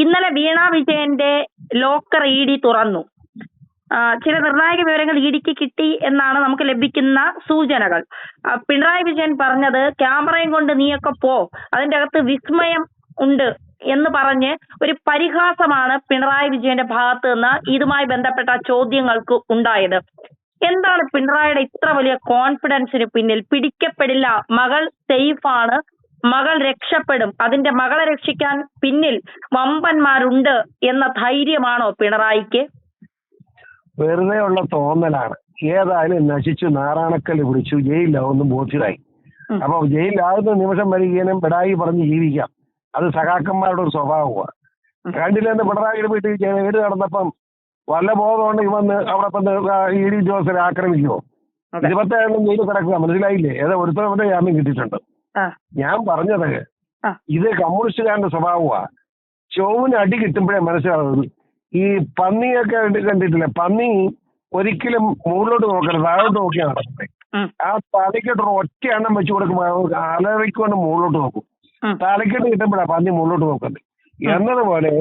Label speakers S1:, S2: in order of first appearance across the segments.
S1: ഇന്നലെ വീണ വിജയന്റെ locker ED. തുറന്നു. ചില നിർണായക വിവരങ്ങൾ ഇ.ഡിക്ക് കിട്ടി എന്നാണ് നമുക്ക് ലഭിക്കുന്ന സൂചനകൾ. പിണറായി വിജയൻ പറഞ്ഞത് ക്യാമറയും കൊണ്ട് നീയൊക്കെ പോ, അതിന്റെ അകത്ത് വിസ്മയം ഉണ്ട് എന്ന് പറഞ്ഞ് ഒരു പരിഹാസമാണ് പിണറായി വിജയന്റെ ഭാഗത്ത് നിന്ന് ഇതുമായി ബന്ധപ്പെട്ട ചോദ്യങ്ങൾക്ക് ഉണ്ടായത്. എന്താണ് പിണറായിയുടെ ഇത്ര വലിയ കോൺഫിഡൻസിന് പിന്നിൽ? പിടിക്കപ്പെടില്ല, മകൾ സേഫാണ്, മകൾ രക്ഷപ്പെടും, അതിന്റെ മകളെ രക്ഷിക്കാൻ പിന്നിൽ വമ്പന്മാരുണ്ട് എന്ന ധൈര്യമാണോ പിണറായിക്ക്?
S2: വെറുതെ ഉള്ള തോന്നലാണ്. ഏതായാലും നശിച്ചു, നാറാണക്കല് പിടിച്ചു, ജയിലിലാവുന്നു ബോധ്യമായി. അപ്പൊ ജയിലിലാകുന്ന നിമിഷം വരികയും പിണറായി പറഞ്ഞ് ജീവിക്കാം. അത് സഖാക്കന്മാരുടെ ഒരു സ്വഭാവമാണ്. കണ്ടില്ലെന്ന് പിണറായിയുടെ വീട്ടിൽ വീട് നടന്നപ്പം വല്ല ബോധമുണ്ട് ഇവന്ന് അവിടെ വന്ന് ഇ.ഡി. ജോസിനെ ആക്രമിക്കുമോ? 27 ജയിലിൽ കിടക്കുക, മനസ്സിലായില്ലേ? ഏതോ ഒരുത്തവന്റെ ജാമ്യം കിട്ടിയിട്ടുണ്ട്. ഞാൻ പറഞ്ഞത് ഇത് കമ്മ്യൂണിസ്റ്റുകാരന്റെ സ്വഭാവമാണ്. ചൊവ്വിന് അടി കിട്ടുമ്പോഴേ മനസ്സിലാവുന്നത്. ഈ പന്നിയൊക്കെ കണ്ടിട്ടില്ലേ? പന്നി ഒരിക്കലും മുകളിലോട്ട് നോക്കരുത്, താഴോട്ട് നോക്കിയാണ് നടക്കുന്നത്. ആ തലയ്ക്കോട്ട് ഒറ്റ എണ്ണം വെച്ച് കൊടുക്കുമ്പോൾ അലറിക്കൊണ്ട് മുകളിലോട്ട് നോക്കും. തലയ്ക്കോട്ട് കിട്ടുമ്പോഴാണ് പന്നി മുകളിലോട്ട് നോക്കുന്നത്. എന്നതുപോലെ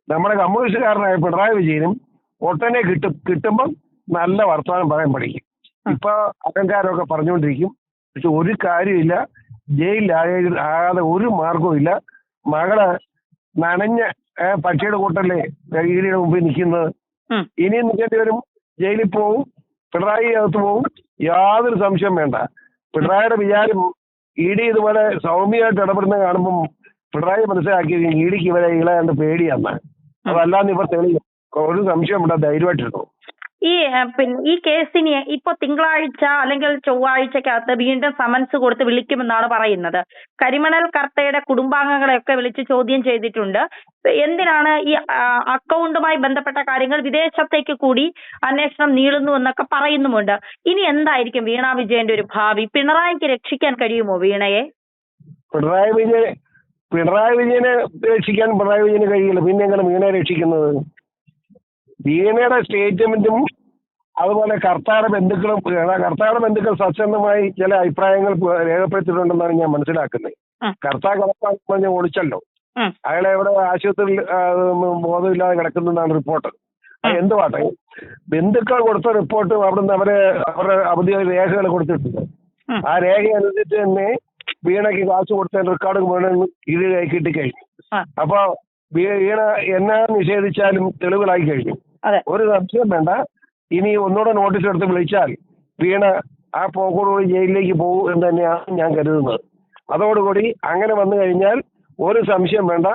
S2: നമ്മുടെ കമ്മ്യൂണിസ്റ്റുകാരനായ പിണറായി വിജയനും ഒട്ടനെ കിട്ടുമ്പം നല്ല വർത്തമാനം പറയാൻ പഠിക്കും. ഇപ്പൊ അഹങ്കാരമൊക്കെ പറഞ്ഞുകൊണ്ടിരിക്കും. പക്ഷെ ഒരു കാര്യമില്ല, ജയിലിലാകാതെ ഒരു മാർഗവും ഇല്ല. മകള് നനഞ്ഞ പക്ഷിയുടെ കൂട്ടല്ലേ ഇ.ഡിയുടെ മുമ്പിൽ നിൽക്കുന്നത്. ഇനിയും നിൽക്കേണ്ടി വരും, ജയിലിൽ പോവും, പിണറായി അകത്ത് പോവും, യാതൊരു സംശയം വേണ്ട. പിണറായിയുടെ വിചാരം ഇ.ഡി ഇതുപോലെ സൗമ്യമായിട്ട് ഇടപെടുന്ന കാണുമ്പം പിണറായി മനസ്സിലാക്കി ഇ.ഡിക്ക് ഇവരെ ഇളയാണ്ട് പേടിയാന്നാണ്. അതല്ലാന്ന് ഇവർ തെളിയും, ഒരു സംശയം വേണ്ട, ധൈര്യമായിട്ടിരുന്നു.
S1: ഈ കേസിന് ഇപ്പൊ തിങ്കളാഴ്ച അല്ലെങ്കിൽ ചൊവ്വാഴ്ചക്കകത്ത് വീണ്ടും സമൻസ് കൊടുത്ത് വിളിക്കുമെന്നാണ് പറയുന്നത്. കരിമണൽ കർത്തയുടെ കുടുംബാംഗങ്ങളെയൊക്കെ വിളിച്ച് ചോദ്യം ചെയ്തിട്ടുണ്ട്. എന്തിനാണ് ഈ അക്കൗണ്ടുമായി ബന്ധപ്പെട്ട കാര്യങ്ങൾ വിദേശത്തേക്ക് കൂടി അന്വേഷണം നീളുന്നു എന്നൊക്കെ പറയുന്നുമുണ്ട്. ഇനി എന്തായിരിക്കും വീണ വിജയന്റെ ഒരു ഭാവി? പിണറായിക്ക് രക്ഷിക്കാൻ കഴിയുമോ വീണയെ?
S2: പിണറായി വിജയനെ രക്ഷിക്കാൻ പിണറായി വിജയന് കഴിയില്ല. പിന്നെ എങ്ങനെ വീണയെ രക്ഷിക്കുന്നത്? വീണയുടെ സ്റ്റേറ്റ്മെന്റും അതുപോലെ കർത്താരുടെ ബന്ധുക്കൾ സത്യസന്ധമായി ചില അഭിപ്രായങ്ങൾ രേഖപ്പെടുത്തിയിട്ടുണ്ടെന്നാണ് ഞാൻ മനസ്സിലാക്കുന്നത്. കർത്താവ് ഓടിച്ചല്ലോ, അയാളെ എവിടെ ആശുപത്രിയിൽ ബോധമില്ലാതെ കിടക്കുന്നതാണ് റിപ്പോർട്ട്. എന്തുവാട്ടെ, ബന്ധുക്കൾ കൊടുത്ത റിപ്പോർട്ട് അവിടുന്ന് അവരുടെ ഔദ്യോഗിക രേഖകൾ കൊടുത്തിട്ടുണ്ട്. ആ രേഖ അനുസരിച്ച് തന്നെ വീണയ്ക്ക് കാശ് കൊടുത്ത റെക്കോർഡ് വേണമെന്ന് ഇത് കിട്ടിക്കഴിഞ്ഞു. അപ്പൊ വീണ എന്നാ നിഷേധിച്ചാലും തെളിവുകളായി കഴിഞ്ഞു. ഒരു സംശയം വേണ്ട. ഇനി ഒന്നുകൂടെ നോട്ടീസ് എടുത്ത് വിളിച്ചാൽ വീണ ആ പോക്കോടുകൂടി ജയിലിലേക്ക് പോകും എന്ന് തന്നെയാണ് ഞാൻ കരുതുന്നത്. അതോടുകൂടി അങ്ങനെ വന്നു കഴിഞ്ഞാൽ ഒരു സംശയം വേണ്ട,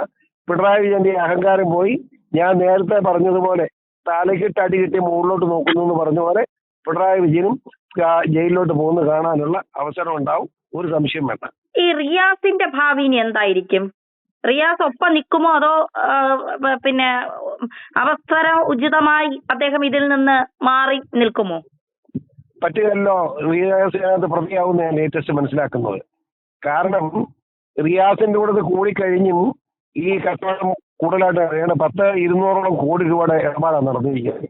S2: പിണറായി വിജയന്റെ അഹങ്കാരം പോയി. ഞാൻ നേരത്തെ പറഞ്ഞതുപോലെ തലക്കിട്ട് അടി കിട്ടി മുകളിലോട്ട് നോക്കുന്നു എന്ന് പറഞ്ഞ പോലെ പിണറായി വിജയനും ജയിലിലോട്ട് പോകുന്നത് കാണാനുള്ള അവസരം ഉണ്ടാവും, ഒരു സംശയം വേണ്ട.
S1: ഈ റിയാസിന്റെ ഭാവി ഇനി എന്തായിരിക്കും? റിയാസ് ഒപ്പം നിൽക്കുമോ അതോ പിന്നെ അവസരം ഉചിതമായി അദ്ദേഹം ഇതിൽ നിന്ന് മാറി നിൽക്കുമോ?
S2: പറ്റുകല്ലോ, റിയാസിനകത്ത് പ്രതിയാവുന്ന ഞാൻ ലേറ്റസ്റ്റ് മനസ്സിലാക്കുന്നത്. കാരണം റിയാസിന്റെ കൂടെ കൂടിക്കഴിഞ്ഞും ഈ കച്ചവടം കൂടുതലായിട്ട് അറിയണം. 200 കോടി രൂപയുടെ ഇടപാടാണ് നടന്നിരിക്കുന്നത്.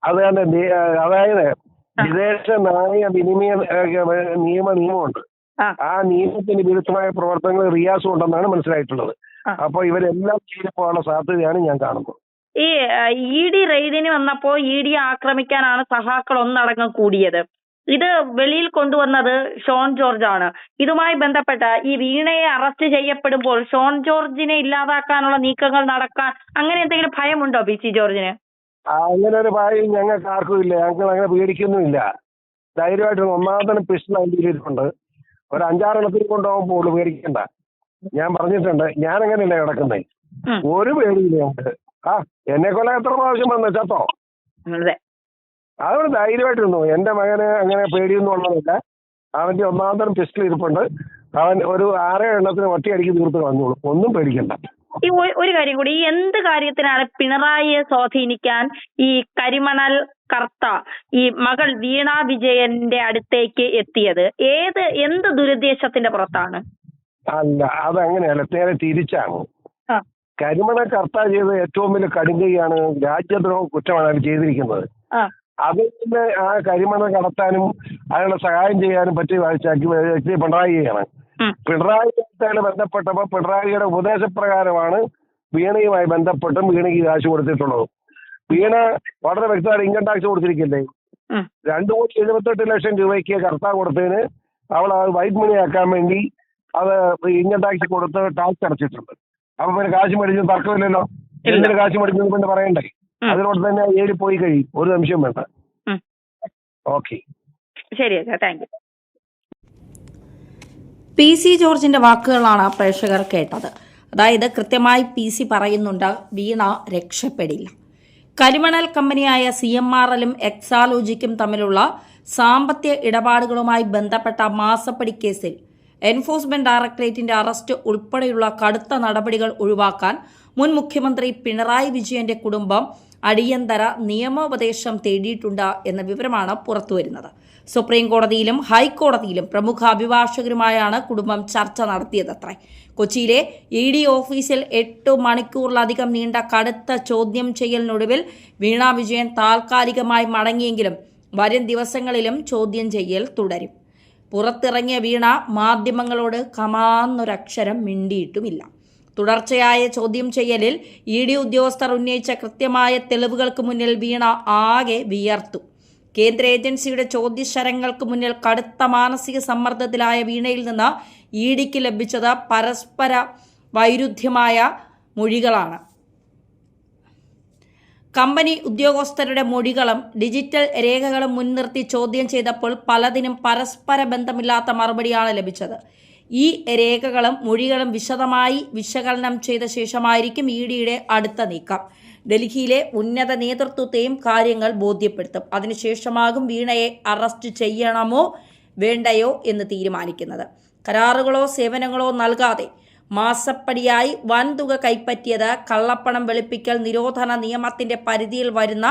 S2: അതായത് വിദേശ നാണയ വിനിമയ നിയമമുണ്ട്. ആ നിയമത്തിന് വിരുദ്ധമായ പ്രവർത്തനങ്ങൾ റിയാസും ഉണ്ടെന്നാണ് മനസ്സിലായിട്ടുള്ളത്. അപ്പൊ ഇവരെല്ലാം ചെയ്തു പോകാനുള്ള സാധ്യതയാണ് ഞാൻ കാണുന്നത്.
S1: ഈ ഇ.ഡി റെയ്ഡിന് വന്നപ്പോ ഇ.ഡി ആക്രമിക്കാനാണ് സഹാക്കൾ ഒന്നടങ്കം കൂടിയത്. ഇത് വെളിയിൽ കൊണ്ടുവന്നത് ഷോൺ ജോർജ് ആണ്. ഇതുമായി ബന്ധപ്പെട്ട ഈ വീണയെ അറസ്റ്റ് ചെയ്യപ്പെടുമ്പോൾ ഷോൺ ജോർജിനെ ഇല്ലാതാക്കാനുള്ള നീക്കങ്ങൾ നടക്കാൻ അങ്ങനെ എന്തെങ്കിലും ഭയമുണ്ടോ പി.സി. ജോർജിന്?
S2: അങ്ങനെ ഒരു ഭയം ഞങ്ങൾക്ക് ആർക്കും ഇല്ല. ഞങ്ങൾ അങ്ങനെ പേടിക്കൊന്നുമില്ല. ധൈര്യമായിട്ട് ഒന്നാമത്തെ പിസ്റ്റൾ അതിലിട്ടുണ്ട്. ഒരു 5-6 എണ്ണത്തിൽ കൊണ്ടുപോകുമ്പോൾ പേടിക്കണ്ട. ഞാൻ പറഞ്ഞിട്ടുണ്ട്, ഞാൻ അങ്ങനെയല്ല കിടക്കുന്നത്, ഒരു പേടിയില്ല ഞങ്ങൾക്ക്. എന്നെ കൊല്ലം എത്ര പ്രാവശ്യം വന്നു ചത്തോ? അതുകൊണ്ട് ധൈര്യമായിട്ടിരുന്നു. എന്റെ മകന് അങ്ങനെ പേടിയൊന്നും ഉള്ളതില്ല. അവന്റെ ഒന്നാമത്തെ പിസ്റ്റൾ ഇരിപ്പുണ്ട്. അവൻ ഒരു 6 എണ്ണത്തിന് ഒറ്റയടിക്ക് തീർത്ത് കളഞ്ഞോളൂ, ഒന്നും പേടിക്കണ്ട.
S1: ഈ ഒരു കാര്യം കൂടി, എന്ത് കാര്യത്തിനാണ് പിണറായിയെ സ്വാധീനിക്കാൻ ഈ കരിമണൽ കർത്ത ഈ മകൾ വീണ വിജയന്റെ അടുത്തേക്ക് എത്തിയത്? എന്ത് ദുരുദ്ദേശത്തിന്റെ പുറത്താണ്?
S2: അല്ല, അതങ്ങനെയല്ല, നേരെ തിരിച്ചാണ്. കരിമണൽ കർത്ത ചെയ്തത് ഏറ്റവും വലിയ കടുങ്കയാണ്, രാജ്യദ്രോഹ കുറ്റമാണ് അയാൾ ചെയ്തിരിക്കുന്നത്. അതിന് ആ കരിമണൽ കടത്താനും അയാളെ സഹായം ചെയ്യാനും പറ്റിയ വ്യക്തി പിണറായിയാണ്. പിണറായി ബന്ധപ്പെട്ടപ്പോൾ പിണറായിയുടെ ഉപദേശപ്രകാരമാണ് വീണയുമായി ബന്ധപ്പെട്ടും വീണയ്ക്ക് കാശ് കൊടുത്തിട്ടുള്ളതും. വീണ വളരെ വ്യക്തമായിട്ട് ഇൻകം ടാക്സ് കൊടുത്തിരിക്കില്ലേ? 2,78,00,000 രൂപയ്ക്ക് കർത്താവ് കൊടുത്തതിന് അവൾ അത് വൈറ്റ് മണി ആക്കാൻ വേണ്ടി അത് ഇൻകം ടാക്സ് കൊടുത്ത് ടാക്സ് അടച്ചിട്ടുണ്ട്. അപ്പൊ പിന്നെ കാശ് മേടിച്ചു തർക്കമില്ലല്ലോ. എന്തിന് കാശ് മേടിച്ചു പിന്നെ പറയണ്ടേ? അതിനോട് തന്നെ ഏഴ് പോയി കഴിയും, ഒരു നിമിഷം വേണ്ട. ഓക്കെ,
S1: ശരി, താങ്ക് യു.
S3: PC ജോർജിന്റെ വാക്കുകളാണ് പ്രേക്ഷകർ കേട്ടത്. അതായത് കൃത്യമായി PC പറയുന്നുണ്ട്, വീണ രക്ഷപ്പെടില്ല. കരിമണൽ കമ്പനിയായ CMRLും എക്സാലോജിക്കും തമ്മിലുള്ള സാമ്പത്തിക ഇടപാടുകളുമായി ബന്ധപ്പെട്ട മാസപ്പടി കേസിൽ എൻഫോഴ്സ്മെന്റ് ഡയറക്ടറേറ്റിന്റെ അറസ്റ്റ് ഉൾപ്പെടെയുള്ള കടുത്ത നടപടികൾ ഒഴിവാക്കാൻ മുൻ മുഖ്യമന്ത്രി പിണറായി വിജയന്റെ കുടുംബം അടിയന്തര നിയമോപദേശം തേടിയിട്ടുണ്ട് എന്ന വിവരമാണ് പുറത്തുവരുന്നത്. സുപ്രീം കോടതിയിലും ഹൈക്കോടതിയിലും പ്രമുഖ അഭിഭാഷകരുമായാണ് കുടുംബം ചർച്ച നടത്തിയതത്രേ. കൊച്ചിയിലെ ED ഓഫീസിൽ 8 മണിക്കൂറിലധികം നീണ്ട കടുത്ത ചോദ്യം ചെയ്യലിനൊടുവിൽ വീണ വിജയൻ താൽക്കാലികമായി മടങ്ങിയെങ്കിലും വരും ദിവസങ്ങളിലും ചോദ്യം ചെയ്യൽ തുടരും. പുറത്തിറങ്ങിയ വീണ മാധ്യമങ്ങളോട് കമാന്നൊരക്ഷരം മിണ്ടിയിട്ടുമില്ല. തുടർച്ചയായ ചോദ്യം ചെയ്യലിൽ ED ഉദ്യോഗസ്ഥർ ഉന്നയിച്ച കൃത്യമായ തെളിവുകൾക്ക് മുന്നിൽ വീണ ആകെ വിയർത്തു. കേന്ദ്ര ഏജൻസിയുടെ ചോദ്യശരങ്ങൾക്ക് മുന്നിൽ കടുത്ത മാനസിക സമ്മർദ്ദത്തിലായ വീണയിൽ നിന്ന് EDക്ക് ലഭിച്ചത് പരസ്പര വൈരുദ്ധ്യമായ മൊഴികളാണ്. കമ്പനി ഉദ്യോഗസ്ഥരുടെ മൊഴികളും ഡിജിറ്റൽ രേഖകളും മുൻനിർത്തി ചോദ്യം ചെയ്തപ്പോൾ പലതിനും പരസ്പര ബന്ധമില്ലാത്ത മറുപടിയാണ് ലഭിച്ചത്. ഈ രേഖകളും മൊഴികളും വിശദമായി വിശകലനം ചെയ്ത ശേഷമായിരിക്കും EDയുടെ അടുത്ത നീക്കം. ഡൽഹിയിലെ ഉന്നത നേതൃത്വത്തെയും കാര്യങ്ങൾ ബോധ്യപ്പെടുത്തും. അതിനുശേഷമാകും വീണയെ അറസ്റ്റ് ചെയ്യണമോ വേണ്ടയോ എന്ന് തീരുമാനിക്കുന്നത്. കരാറുകളോ സേവനങ്ങളോ നൽകാതെ മാസപ്പടിയായി വൻതുക കൈപ്പറ്റിയത് കള്ളപ്പണം വെളുപ്പിക്കൽ നിരോധന നിയമത്തിന്റെ പരിധിയിൽ വരുന്ന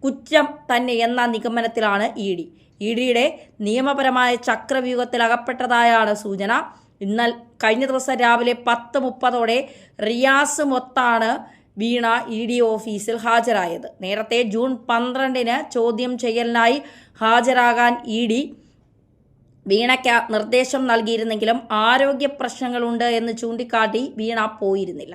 S3: കുറ്റം തന്നെ എന്ന നിഗമനത്തിലാണ് ED. EDയുടെ നിയമപരമായ ചക്രവ്യൂഹത്തിൽ അകപ്പെട്ടതായാണ് സൂചന. കഴിഞ്ഞ ദിവസം രാവിലെ 10:30 റിയാസ് മൊത്താണ് വീണ ED ഓഫീസിൽ ഹാജരായത്. നേരത്തെ ജൂൺ 12 ചോദ്യം ചെയ്യലിനായി ഹാജരാകാൻ ED വീണയ്ക്ക് നിർദ്ദേശം നൽകിയിരുന്നെങ്കിലും ആരോഗ്യ പ്രശ്നങ്ങളുണ്ട് എന്ന് ചൂണ്ടിക്കാട്ടി വീണ പോയിരുന്നില്ല.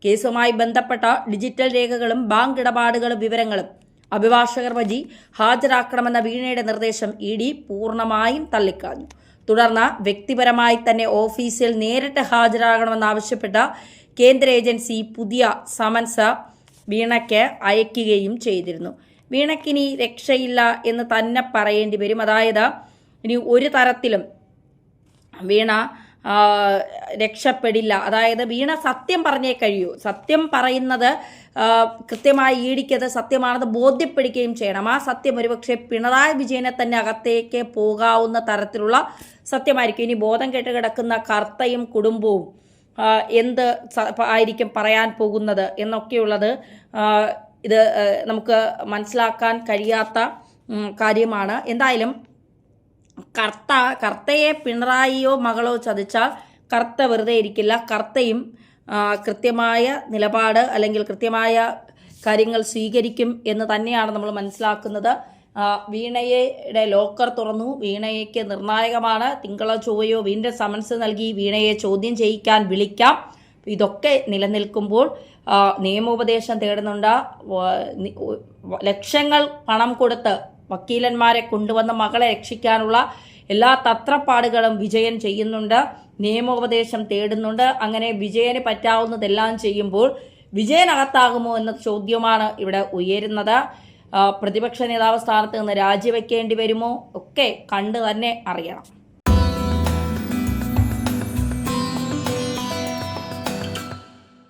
S3: കേസുമായി ബന്ധപ്പെട്ട ഡിജിറ്റൽ രേഖകളും ബാങ്ക് ഇടപാടുകളും വിവരങ്ങളും അഭിഭാഷകർ വഴി ഹാജരാക്കണമെന്ന വീണയുടെ നിർദ്ദേശം ED പൂർണ്ണമായും തള്ളിക്കളഞ്ഞു. തുടർന്ന് വ്യക്തിപരമായി തന്നെ ഓഫീസിൽ നേരിട്ട് ഹാജരാകണമെന്നാവശ്യപ്പെട്ട കേന്ദ്ര ഏജൻസി പുതിയ സമൻസ് വീണയ്ക്ക് അയക്കുകയും ചെയ്തിരുന്നു. വീണയ്ക്കിനി രക്ഷയില്ല എന്ന് തന്നെ പറയേണ്ടി വരും. അതായത് ഇനി ഒരു തരത്തിലും വീണ രക്ഷപ്പെടില്ല. അതായത് വീണ സത്യം പറഞ്ഞേ കഴിയൂ. സത്യം പറയുന്നത് കൃത്യമായി EDക്കത് സത്യമാണെന്ന് ബോധ്യപ്പെടുകയും ചെയ്യണം. ആ സത്യം ഒരുപക്ഷെ പിണറായി വിജയനെ തന്നെ അകത്തേക്ക് പോകാവുന്ന തരത്തിലുള്ള സത്യമായിരിക്കും. ഇനി ബോധം കെട്ട് കിടക്കുന്ന കർത്തയും കുടുംബവും എന്ത് ആയിരിക്കും പറയാൻ പോകുന്നത് എന്നൊക്കെയുള്ളത് ഇത് നമുക്ക് മനസ്സിലാക്കാൻ കഴിയാത്ത കാര്യമാണ്. എന്തായാലും കർത്തയെ പിണറായിയോ മകളോ ചതിച്ചാൽ കർത്ത വെറുതെ ഇരിക്കില്ല. കർത്തയും കൃത്യമായ നിലപാട് അല്ലെങ്കിൽ കൃത്യമായ കാര്യങ്ങൾ സ്വീകരിക്കും എന്ന് തന്നെയാണ് നമ്മൾ മനസ്സിലാക്കുന്നത്. വീണയുടെ ലോക്കർ തുറന്നു. വീണയ്ക്ക് നിർണായകമാണ്. തിങ്കളോ ചൊവ്വയോ വീണ്ടും സമൻസ് നൽകി വീണയെ ചോദ്യം ചെയ്യിക്കാൻ വിളിക്കാം. ഇതൊക്കെ നിലനിൽക്കുമ്പോൾ നിയമോപദേശം തേടുന്നുണ്ട്. ലക്ഷങ്ങൾ പണം കൊടുത്ത് വക്കീലന്മാരെ കൊണ്ടുവന്ന മകളെ രക്ഷിക്കാനുള്ള എല്ലാ തത്രപ്പാടുകളും വിജയൻ ചെയ്യുന്നുണ്ട്. നിയമോപദേശം തേടുന്നുണ്ട്. അങ്ങനെ വിജയന് പറ്റാവുന്നതെല്ലാം ചെയ്യുമ്പോൾ വിജയനകത്താകുമോ എന്ന ചോദ്യമാണ് ഇവിടെ ഉയരുന്നത്. പ്രതിപക്ഷ നേതാവ് സ്ഥാനത്ത് നിന്ന് രാജിവെക്കേണ്ടി വരുമോ ഒക്കെ കണ്ടു തന്നെ അറിയണം.